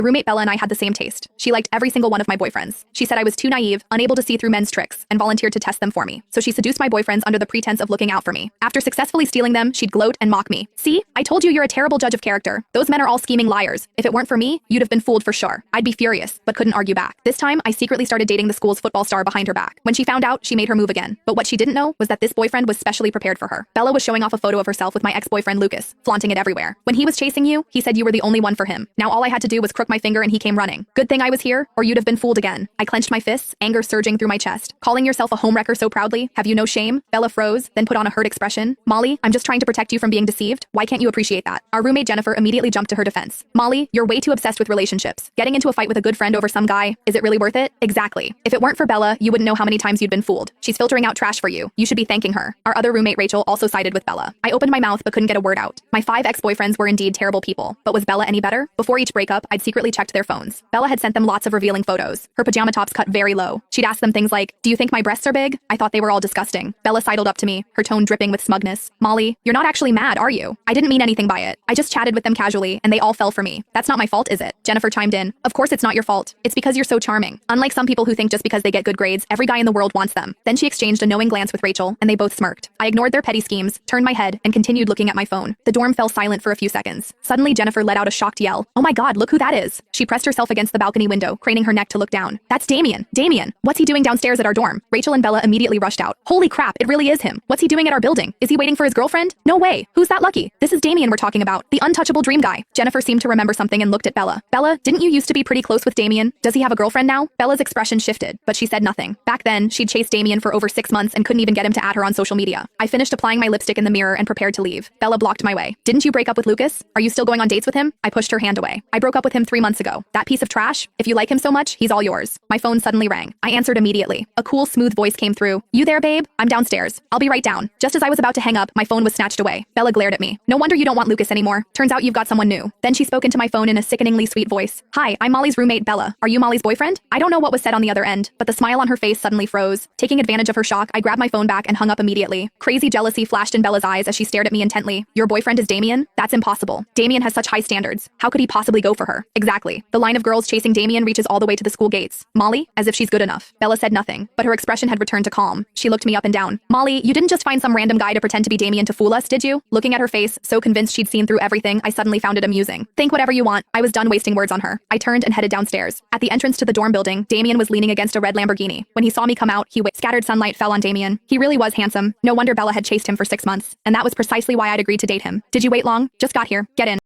Roommate Bella and I had the same taste. She liked every single one of my boyfriends. She said I was too naive, unable to see through men's tricks, and volunteered to test them for me. So she seduced my boyfriends under the pretense of looking out for me. After successfully stealing them, she'd gloat and mock me. See? I told you you're a terrible judge of character. Those men are all scheming liars. If it weren't for me, you'd have been fooled for sure. I'd be furious, but couldn't argue back. This time, I secretly started dating the school's football star behind her back. When she found out, she made her move again. But what she didn't know was that this boyfriend was specially prepared for her. Bella was showing off a photo of herself with my ex-boyfriend Lucas, flaunting it everywhere. When he was chasing you, he said you were the only one for him. Now all I had to do was crook my finger and he came running. Good thing I was here, or you'd have been fooled again. I clenched my fists, anger surging through my chest. Calling yourself a homewrecker so proudly? Have you no shame? Bella froze, then put on a hurt expression. Molly, I'm just trying to protect you from being deceived. Why can't you appreciate that? Our roommate Jennifer immediately jumped to her defense. Molly, you're way too obsessed with relationships. Getting into a fight with a good friend over some guy, is it really worth it? Exactly. If it weren't for Bella, you wouldn't know how many times you'd been fooled. She's filtering out trash for you. You should be thanking her. Our other roommate Rachel also sided with Bella. I opened my mouth but couldn't get a word out. My 5 ex-boyfriends were indeed terrible people, but was Bella any better? Before each breakup, I'd secretly checked their phones. Bella had sent them lots of revealing photos. Her pajama tops cut very low. She'd ask them things like, "Do you think my breasts are big?" I thought they were all disgusting. Bella sidled up to me, her tone dripping with smugness. "Molly, you're not actually mad, are you? I didn't mean anything by it. I just chatted with them casually, and they all fell for me. That's not my fault, is it?" Jennifer chimed in. "Of course it's not your fault. It's because you're so charming. Unlike some people who think just because they get good grades, every guy in the world wants them." Then she exchanged a knowing glance with Rachel, and they both smirked. I ignored their petty schemes, turned my head, and continued looking at my phone. The dorm fell silent for a few seconds. Suddenly Jennifer let out a shocked yell. "Oh my god, look who that is." She pressed herself against the balcony window, craning her neck to look down. "That's Damien. Damien! What's he doing downstairs at our dorm?" Rachel and Bella immediately rushed out. "Holy crap, it really is him. What's he doing at our building? Is he waiting for his girlfriend? No way. Who's that lucky? This is Damien we're talking about, the untouchable dream guy." Jennifer seemed to remember something and looked at Bella. "Bella, didn't you used to be pretty close with Damien? Does he have a girlfriend now?" Bella's expression shifted, but she said nothing. Back then, she'd chased Damien for over 6 months and couldn't even get him to add her on social media. I finished applying my lipstick in the mirror and prepared to leave. Bella blocked my way. "Didn't you break up with Lucas? Are you still going on dates with him?" I pushed her hand away. "I broke up with him 3 months ago. That piece of trash? If you like him so much, he's all yours." My phone suddenly rang. I answered immediately. A cool, smooth voice came through. "You there, babe? I'm downstairs. I'll be right down." Just as I was about to hang up, my phone was snatched away. Bella glared at me. "No wonder you don't want Lucas anymore. Turns out you've got someone new." Then she spoke into my phone in a sickeningly sweet voice. "Hi, I'm Molly's roommate Bella. Are you Molly's boyfriend?" I don't know what was said on the other end, but the smile on her face suddenly froze. Taking advantage of her shock, I grabbed my phone back and hung up immediately. Crazy jealousy flashed in Bella's eyes as she stared at me intently. "Your boyfriend is Damien? That's impossible. Damien has such high standards. How could he possibly go for her?" "Exactly. The line of girls chasing Damien reaches all the way to the school gates." "Molly? As if she's good enough." Bella said nothing, but her expression had returned to calm. She looked me up and down. "Molly, you didn't just find some random guy to pretend to be Damien to fool us, did you?" Looking at her face, so convinced she'd seen through everything, I suddenly found it amusing. "Think whatever you want." I was done wasting words on her. I turned and headed downstairs. At the entrance to the dorm building, Damien was leaning against a red Lamborghini. When he saw me come out, scattered sunlight fell on Damien. He really was handsome. No wonder Bella had chased him for 6 months. And that was precisely why I'd agreed to date him. "Did you wait long? Just got here. Get in."